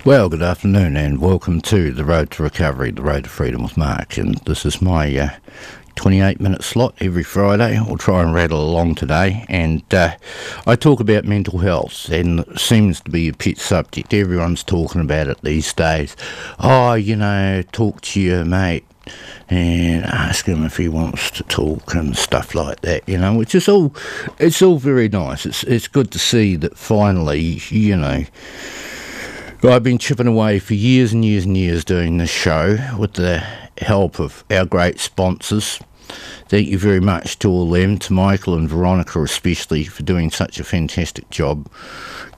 Well, good afternoon and welcome to The Road to Recovery, The Road to Freedom with Mark. And this is my 28-minute slot every Friday. I'll try and rattle along today. And I talk about mental health, and it seems to be a pet subject. Everyone's talking about it these days. Oh, talk to your mate and ask him if he wants to talk and stuff like that, which is all, it's all very nice. It's good to see that finally, I've been chipping away for years and years and years doing this show with the help of our great sponsors. Thank you very much to all them, to Michael and Veronica especially for doing such a fantastic job.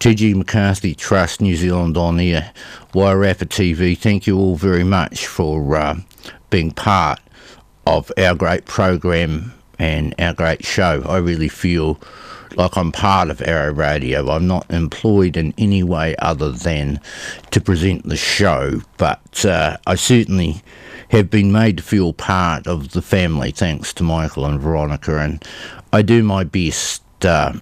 T.G. McCarthy Trust New Zealand On Air, Wairarapa TV, thank you all very much for being part of our great program and our great show. I really feel like I'm part of Arrow Radio. I'm not employed in any way other than to present the show, but I certainly have been made to feel part of the family thanks to Michael and Veronica, and I do my best to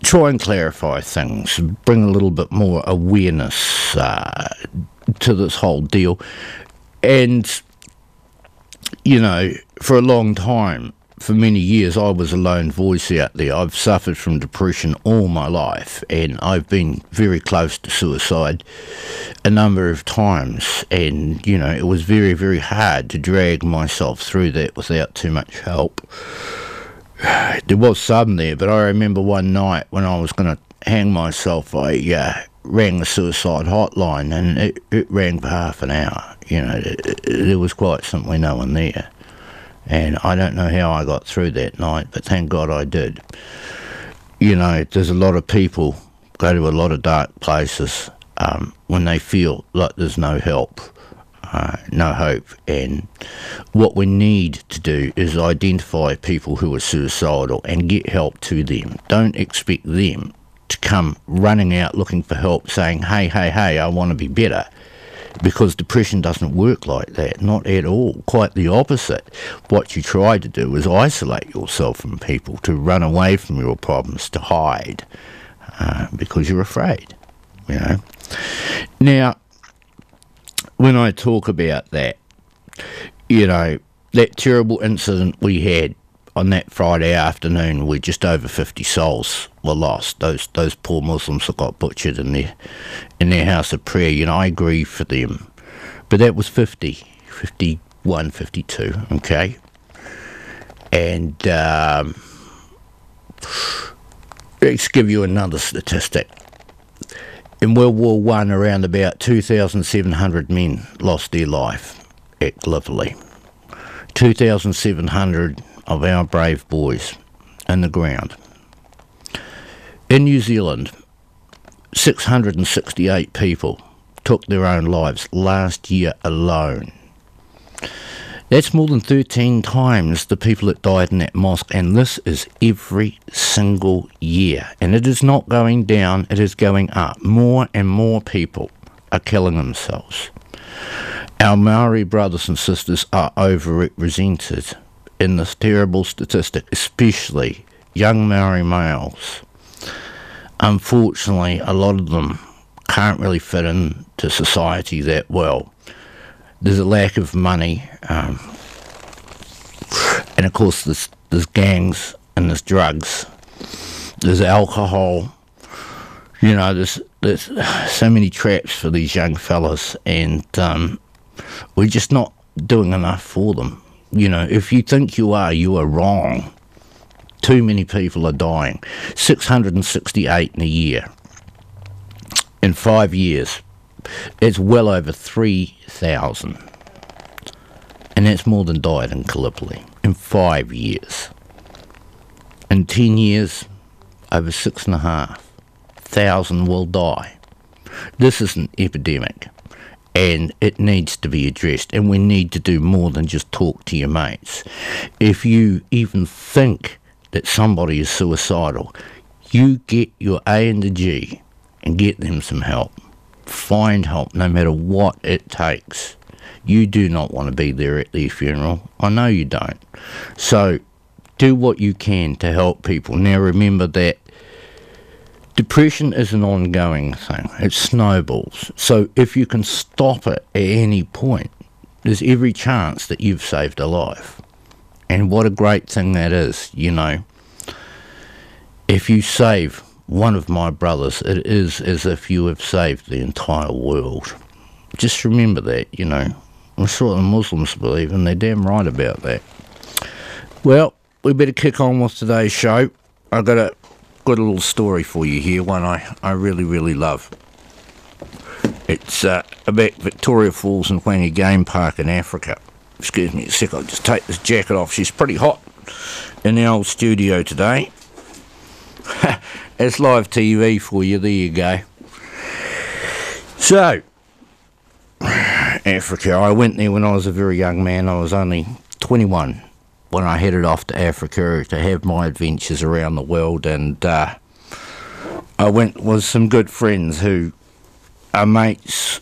try and clarify things, bring a little bit more awareness to this whole deal. And, for a long time, for many years, I was a lone voice out there. I've suffered from depression all my life, and I've been very close to suicide a number of times. And, it was very, very hard to drag myself through that without too much help. There was some there, but I remember one night when I was going to hang myself, I rang the suicide hotline, and it rang for half an hour. There was quite simply no one there. And I don't know how I got through that night, but thank God I did. There's a lot of people go to a lot of dark places when they feel like there's no help, no hope. And what we need to do is identify people who are suicidal and get help to them. Don't expect them to come running out looking for help saying, hey, I want to be better. Because depression doesn't work like that, not at all. Quite the opposite. What you try to do is isolate yourself from people, to run away from your problems, to hide, because you're afraid, Now, when I talk about that, that terrible incident we had on that Friday afternoon where just over 50 souls were lost, those poor Muslims that got butchered in their house of prayer, I grieve for them. But that was 51, 52, okay? And let's give you another statistic. In World War I, around about 2,700 men lost their life at Gallipoli. 2,700 of our brave boys in the ground. In New Zealand, 668 people took their own lives last year alone. That's more than 13 times the people that died in that mosque, and this is every single year. And it is not going down, it is going up. More and more people are killing themselves. Our Maori brothers and sisters are overrepresented in this terrible statistic, especially young Maori males. Unfortunately, a lot of them can't really fit into society that well. There's a lack of money, and of course there's gangs and there's drugs, there's alcohol. There's so many traps for these young fellas, and we're just not doing enough for them. If you think you are wrong. Too many people are dying. 668 in a year. In 5 years, it's well over 3,000. And that's more than died in Gallipoli in 5 years. In 10 years, over 6,500 will die. This is an epidemic. And it needs to be addressed, and we need to do more than just talk to your mates. If you even think that somebody is suicidal, you get your A and the G and get them some help. Find help no matter what it takes. You do not want to be there at their funeral. I know you don't. So do what you can to help people. Now remember that Depression is an ongoing thing. It snowballs. So if you can stop it at any point, there's every chance that you've saved a life. And what a great thing that is, you know. If you save one of my brothers, it is as if you have saved the entire world. Just remember that, you know. That's what the Muslims believe, and they're damn right about that. Well, we better kick on with today's show. I've got a good little story for you here, one I really, really love. It's about Victoria Falls and Whangi Game Park in Africa. Excuse me a sec, I'll just take this jacket off. She's pretty hot in the old studio today. It's live TV for you, there you go. So, Africa, I went there when I was a very young man. I was only 21 when I headed off to Africa to have my adventures around the world, and I went with some good friends who are mates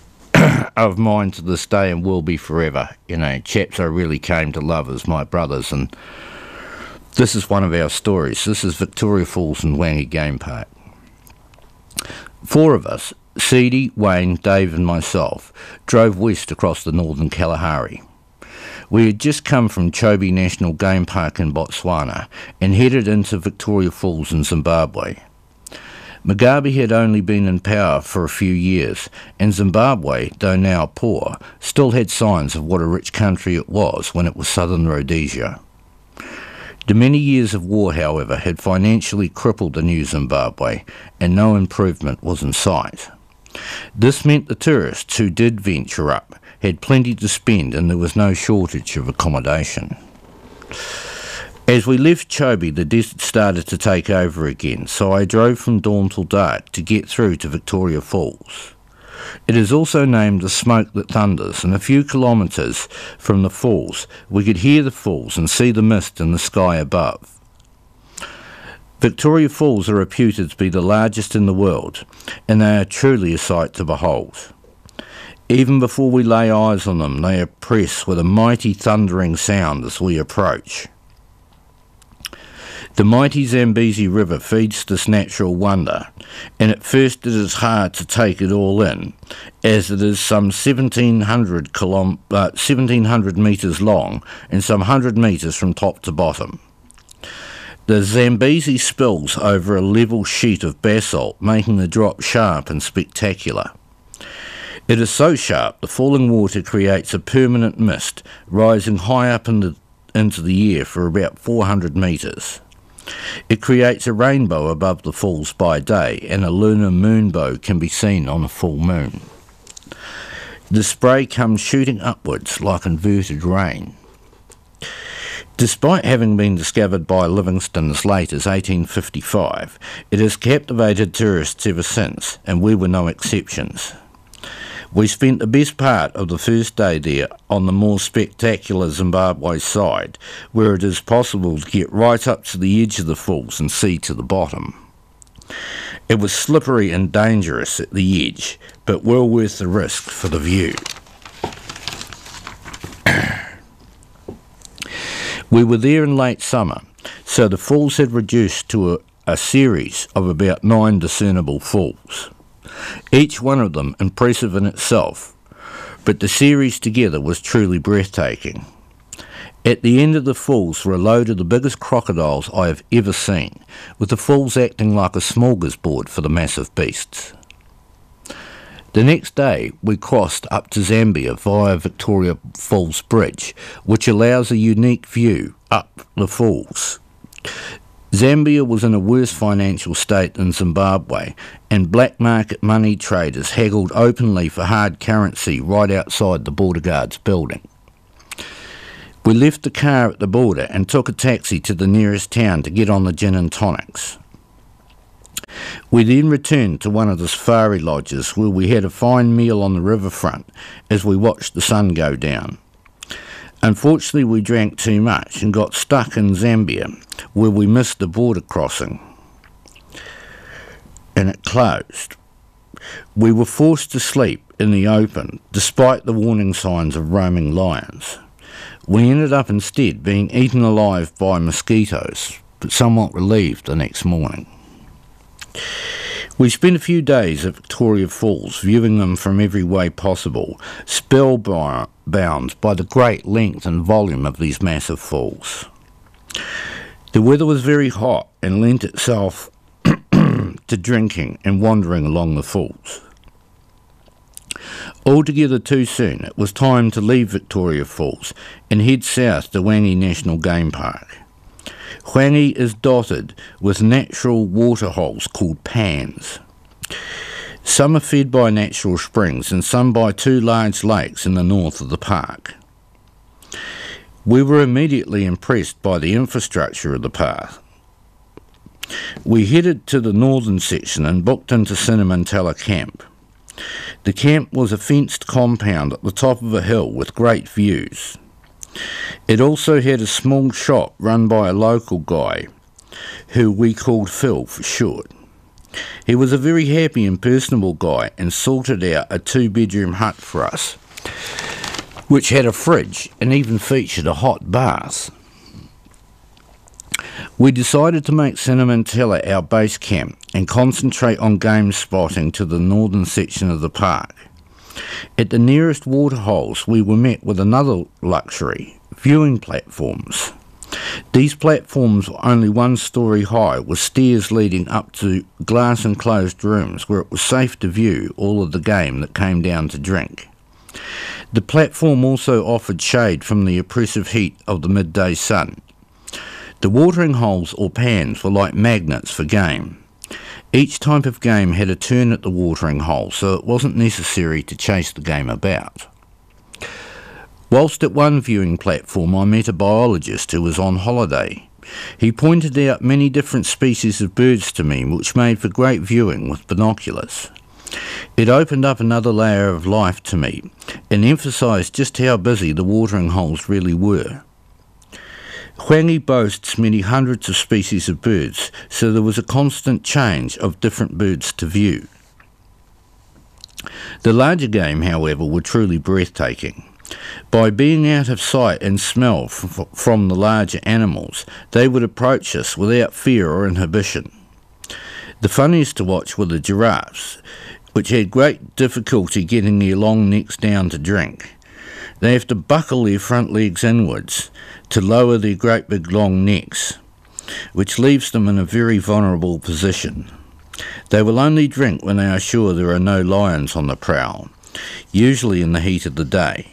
of mine to this day and will be forever. You know, chaps I really came to love as my brothers, and this is one of our stories. This is Victoria Falls and Whangi Game Park. 4 of us, Seedy, Wayne, Dave and myself, drove west across the northern Kalahari. We had just come from Chobe National Game Park in Botswana and headed into Victoria Falls in Zimbabwe. Mugabe had only been in power for a few years, and Zimbabwe, though now poor, still had signs of what a rich country it was when it was southern Rhodesia. The many years of war, however, had financially crippled the new Zimbabwe, and no improvement was in sight. This meant the tourists who did venture up had plenty to spend, and there was no shortage of accommodation. As we left Chobe, the desert started to take over again, so I drove from dawn till dark to get through to Victoria Falls. It is also named the Smoke That Thunders, and a few kilometres from the falls we could hear the falls and see the mist in the sky above. Victoria Falls are reputed to be the largest in the world, and they are truly a sight to behold. Even before we lay eyes on them, they oppress with a mighty thundering sound as we approach. The mighty Zambezi River feeds this natural wonder, and at first it is hard to take it all in, as it is some 1,700 metres long and some 100 metres from top to bottom. The Zambezi spills over a level sheet of basalt, making the drop sharp and spectacular. It is so sharp the falling water creates a permanent mist, rising high up into the air for about 400 metres. It creates a rainbow above the falls by day, and a lunar moonbow can be seen on a full moon. The spray comes shooting upwards like inverted rain. Despite having been discovered by Livingstone as late as 1855, it has captivated tourists ever since, and we were no exceptions. We spent the best part of the first day there on the more spectacular Zimbabwe side, where it is possible to get right up to the edge of the falls and see to the bottom. It was slippery and dangerous at the edge, but well worth the risk for the view. We were there in late summer, so the falls had reduced to a series of about 9 discernible falls. Each one of them impressive in itself, but the series together was truly breathtaking. At the end of the falls were a load of the biggest crocodiles I have ever seen, with the falls acting like a smorgasbord for the massive beasts. The next day we crossed up to Zambia via Victoria Falls Bridge, which allows a unique view up the falls. Zambia was in a worse financial state than Zimbabwe, and black market money traders haggled openly for hard currency right outside the border guard's building. We left the car at the border and took a taxi to the nearest town to get on the gin and tonics. We then returned to one of the safari lodges where we had a fine meal on the riverfront as we watched the sun go down. Unfortunately, we drank too much and got stuck in Zambia, where we missed the border crossing, and it closed. We were forced to sleep in the open, despite the warning signs of roaming lions. We ended up instead being eaten alive by mosquitoes, but somewhat relieved the next morning. We spent a few days at Victoria Falls, viewing them from every way possible, spellbound by the great length and volume of these massive falls. The weather was very hot and lent itself to drinking and wandering along the falls. Altogether too soon, it was time to leave Victoria Falls and head south to Wangi National Game Park. Wangi is dotted with natural waterholes called pans. Some are fed by natural springs and some by two large lakes in the north of the park. We were immediately impressed by the infrastructure of the park. We headed to the northern section and booked into Cinnamantella Camp. The camp was a fenced compound at the top of a hill with great views. It also had a small shop run by a local guy, who we called Phil for short. He was a very happy and personable guy and sorted out a 2-bedroom hut for us, which had a fridge and even featured a hot bath. We decided to make Cinnamantella our base camp and concentrate on game spotting to the northern section of the park. At the nearest waterholes we were met with another luxury, viewing platforms. These platforms were only 1 story high with stairs leading up to glass-enclosed rooms where it was safe to view all of the game that came down to drink. The platform also offered shade from the oppressive heat of the midday sun. The watering holes or pans were like magnets for game. Each type of game had a turn at the watering hole, so it wasn't necessary to chase the game about. Whilst at one viewing platform I met a biologist who was on holiday. He pointed out many different species of birds to me, which made for great viewing with binoculars. It opened up another layer of life to me and emphasised just how busy the watering holes really were. Wangi boasts many hundreds of species of birds, so there was a constant change of different birds to view. The larger game, however, were truly breathtaking. By being out of sight and smell from the larger animals, they would approach us without fear or inhibition. The funniest to watch were the giraffes, which had great difficulty getting their long necks down to drink. They have to buckle their front legs inwards to lower their great big long necks, which leaves them in a very vulnerable position. They will only drink when they are sure there are no lions on the prowl, usually in the heat of the day.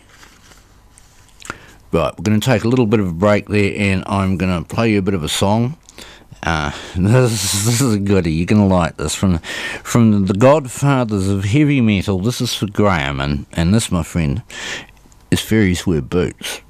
Right, we're going to take a little bit of a break there and I'm going to play you a bit of a song. This is a goodie, you're going to like this. From the godfathers of heavy metal, this is for Graham, and this, my friend, is Fairies Wear Boots.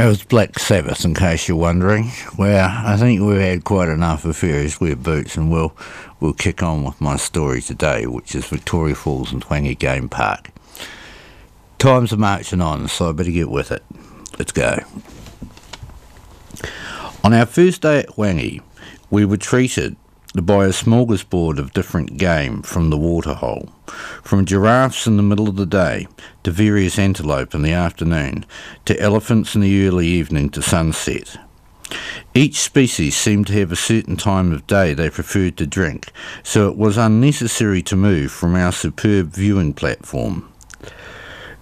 It was Black Sabbath, in case you're wondering. Well, I think we've had quite enough of Ferris Wear Boots, and we'll kick on with my story today, which is Victoria Falls and Twangy Game Park. Times are marching on, so I better get with it. Let's go. On our first day at Twangy, we were treated by a smorgasbord of different game from the waterhole, from giraffes in the middle of the day to various antelope in the afternoon to elephants in the early evening to sunset. Each species seemed to have a certain time of day they preferred to drink, so it was unnecessary to move from our superb viewing platform.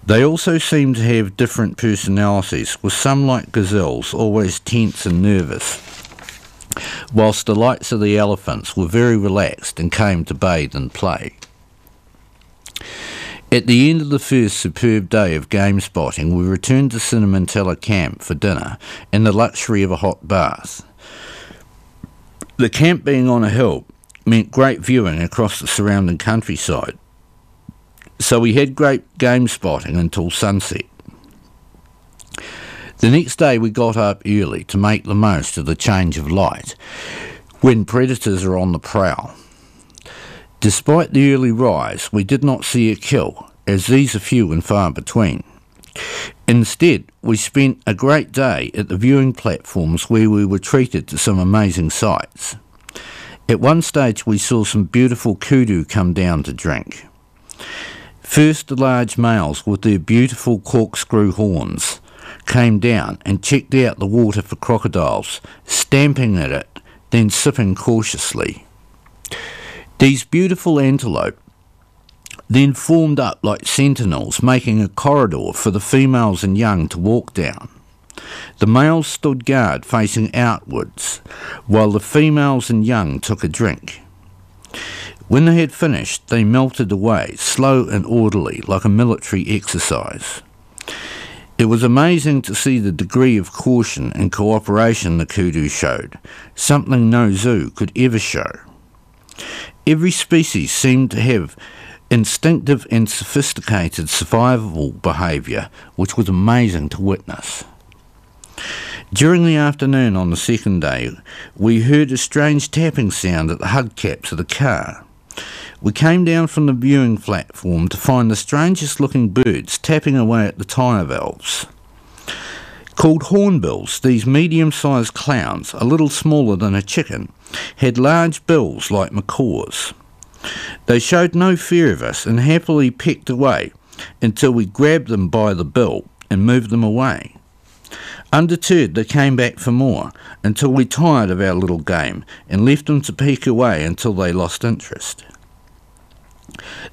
They also seemed to have different personalities, with some like gazelles always tense and nervous, whilst the likes of the elephants were very relaxed and came to bathe and play. At the end of the first superb day of game spotting, we returned to Cinnamantella Camp for dinner and the luxury of a hot bath. The camp being on a hill meant great viewing across the surrounding countryside, so we had great game spotting until sunset. The next day we got up early to make the most of the change of light when predators are on the prowl. Despite the early rise, we did not see a kill, as these are few and far between. Instead, we spent a great day at the viewing platforms where we were treated to some amazing sights. At one stage we saw some beautiful kudu come down to drink. First the large males with their beautiful corkscrew horns came down and checked out the water for crocodiles, stamping at it, then sipping cautiously. These beautiful antelope then formed up like sentinels, making a corridor for the females and young to walk down. The males stood guard facing outwards, while the females and young took a drink. When they had finished, they melted away, slow and orderly, like a military exercise. It was amazing to see the degree of caution and cooperation the kudu showed, something no zoo could ever show. Every species seemed to have instinctive and sophisticated survival behaviour, which was amazing to witness. During the afternoon on the second day, we heard a strange tapping sound at the hubcaps of the car. We came down from the viewing platform to find the strangest looking birds tapping away at the tyre valves. Called hornbills, these medium-sized clowns, a little smaller than a chicken, had large bills like macaws. They showed no fear of us and happily pecked away until we grabbed them by the bill and moved them away. Undeterred, they came back for more until we tired of our little game and left them to peek away until they lost interest.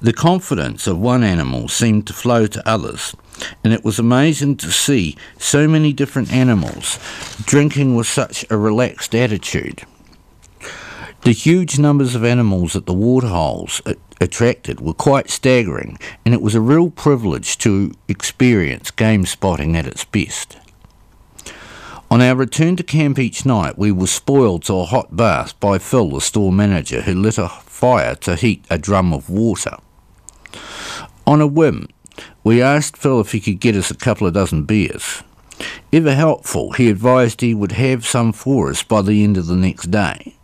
The confidence of one animal seemed to flow to others, and it was amazing to see so many different animals drinking with such a relaxed attitude. The huge numbers of animals at the waterholes attracted were quite staggering, and it was a real privilege to experience game spotting at its best. On our return to camp each night, we were spoiled to a hot bath by Phil, the store manager, who lit a fire to heat a drum of water. On a whim, we asked Phil if he could get us a couple of dozen beers. Ever helpful, he advised he would have some for us by the end of the next day.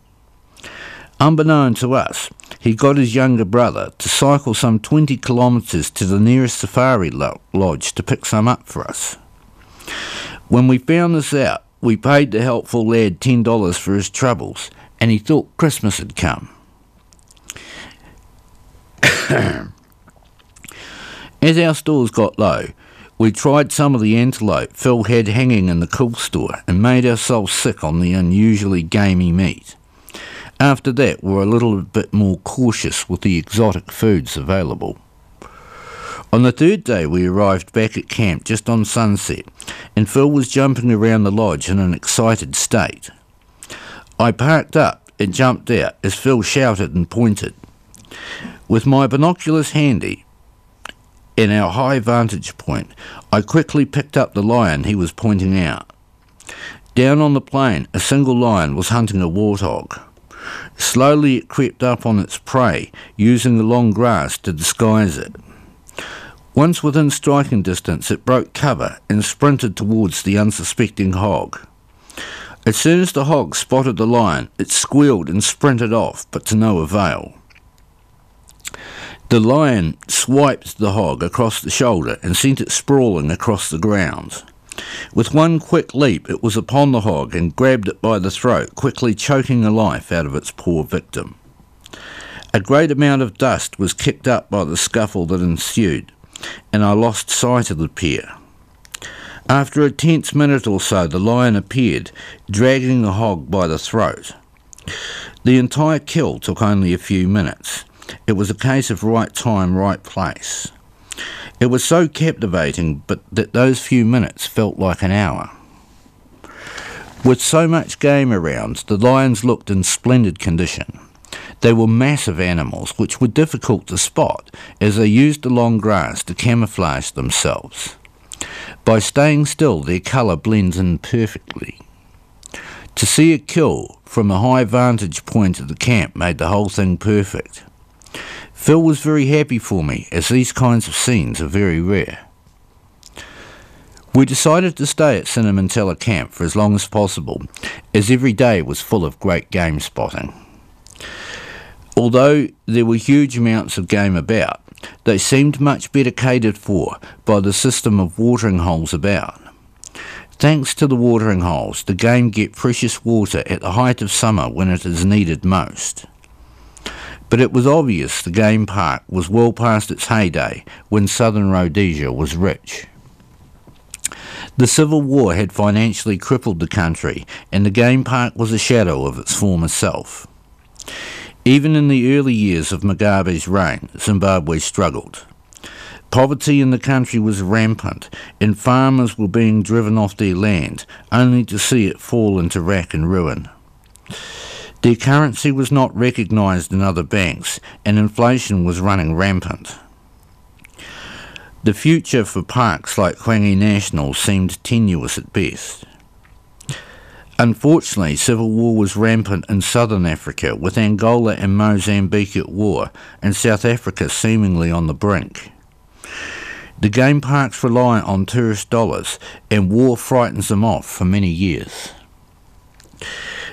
Unbeknown to us, he got his younger brother to cycle some 20 kilometres to the nearest safari lodge to pick some up for us. When we found this out, we paid the helpful lad $10 for his troubles, and he thought Christmas had come. As our stores got low, we tried some of the antelope Phil had hanging in the cool store and made ourselves sick on the unusually gamey meat. After that, we were a little bit more cautious with the exotic foods available. On the third day, we arrived back at camp just on sunset, and Phil was jumping around the lodge in an excited state. I parked up and jumped out as Phil shouted and pointed. With my binoculars handy and our high vantage point, I quickly picked up the lion he was pointing out. Down on the plain, a single lion was hunting a warthog. Slowly it crept up on its prey, using the long grass to disguise it. Once within striking distance, it broke cover and sprinted towards the unsuspecting hog. As soon as the hog spotted the lion, it squealed and sprinted off, but to no avail. The lion swiped the hog across the shoulder and sent it sprawling across the ground. With one quick leap, it was upon the hog and grabbed it by the throat, quickly choking the life out of its poor victim. A great amount of dust was kicked up by the scuffle that ensued, and I lost sight of the pair. After a tense minute or so, the lion appeared, dragging the hog by the throat. The entire kill took only a few minutes. It was a case of right time, right place. It was so captivating, but that those few minutes felt like an hour. With so much game around, the lions looked in splendid condition. They were massive animals, which were difficult to spot, as they used the long grass to camouflage themselves. By staying still, their colour blends in perfectly. To see a kill from a high vantage point of the camp made the whole thing perfect. Phil was very happy for me, as these kinds of scenes are very rare. We decided to stay at Cinnamantella Camp for as long as possible, as every day was full of great game spotting. Although there were huge amounts of game about, they seemed much better catered for by the system of watering holes about. Thanks to the watering holes, the game get precious water at the height of summer when it is needed most. But it was obvious the game park was well past its heyday when southern Rhodesia was rich. The Civil War had financially crippled the country, and the game park was a shadow of its former self. Even in the early years of Mugabe's reign, Zimbabwe struggled. Poverty in the country was rampant, and farmers were being driven off their land, only to see it fall into rack and ruin. Their currency was not recognised in other banks, and inflation was running rampant. The future for parks like Hwange National seemed tenuous at best. Unfortunately, civil war was rampant in southern Africa, with Angola and Mozambique at war, and South Africa seemingly on the brink. The game parks rely on tourist dollars, and war frightens them off for many years.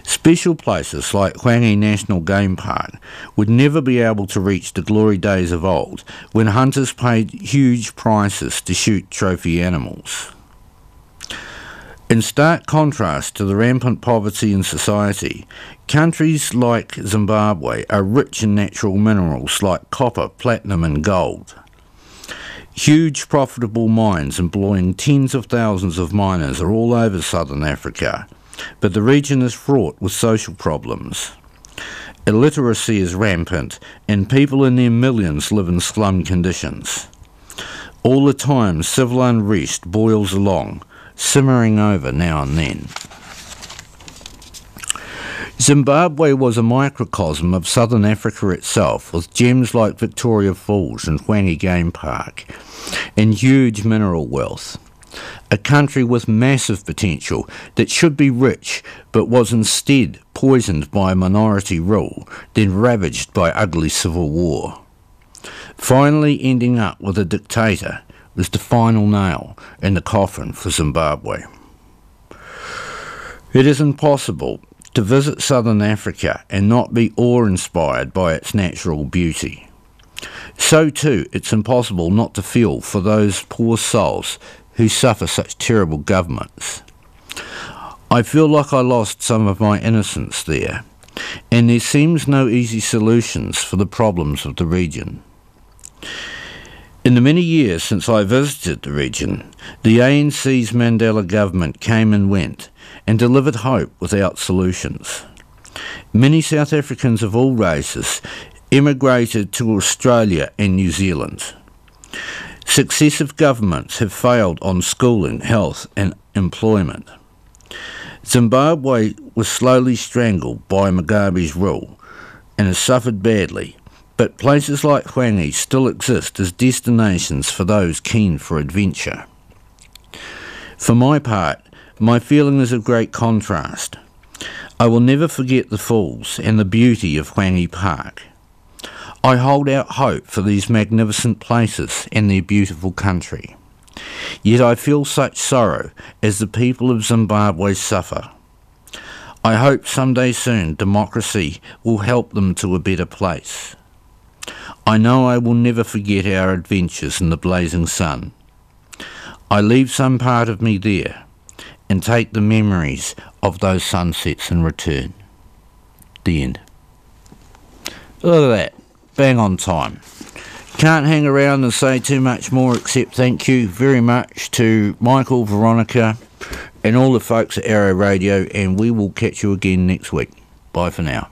Special places like Hwange National Game Park would never be able to reach the glory days of old, when hunters paid huge prices to shoot trophy animals. In stark contrast to the rampant poverty in society, countries like Zimbabwe are rich in natural minerals like copper, platinum and gold. Huge profitable mines employing tens of thousands of miners are all over southern Africa, but the region is fraught with social problems. Illiteracy is rampant, and people in their millions live in slum conditions. All the time, civil unrest boils along, simmering over now and then. Zimbabwe was a microcosm of southern Africa itself, with gems like Victoria Falls and Hwange Game Park, and huge mineral wealth. A country with massive potential that should be rich, but was instead poisoned by minority rule, then ravaged by ugly civil war. Finally ending up with a dictator was the final nail in the coffin for Zimbabwe. It is impossible to visit southern Africa and not be awe-inspired by its natural beauty. So too, it's impossible not to feel for those poor souls who suffer such terrible governments. I feel like I lost some of my innocence there, and there seems no easy solutions for the problems of the region. In the many years since I visited the region, the ANC's Mandela government came and went, and delivered hope without solutions. Many South Africans of all races emigrated to Australia and New Zealand. Successive governments have failed on schooling, health and employment. Zimbabwe was slowly strangled by Mugabe's rule and has suffered badly, but places like Hwange still exist as destinations for those keen for adventure. For my part, my feeling is of great contrast. I will never forget the falls and the beauty of Hwange Park. I hold out hope for these magnificent places and their beautiful country. Yet I feel such sorrow as the people of Zimbabwe suffer. I hope someday soon democracy will help them to a better place. I know I will never forget our adventures in the blazing sun. I leave some part of me there and take the memories of those sunsets in return. The end. Look at that. Bang on time. Can't hang around and say too much more except thank you very much to Michael, Veronica and all the folks at Arrow Radio, and we will catch you again next week. Bye for now.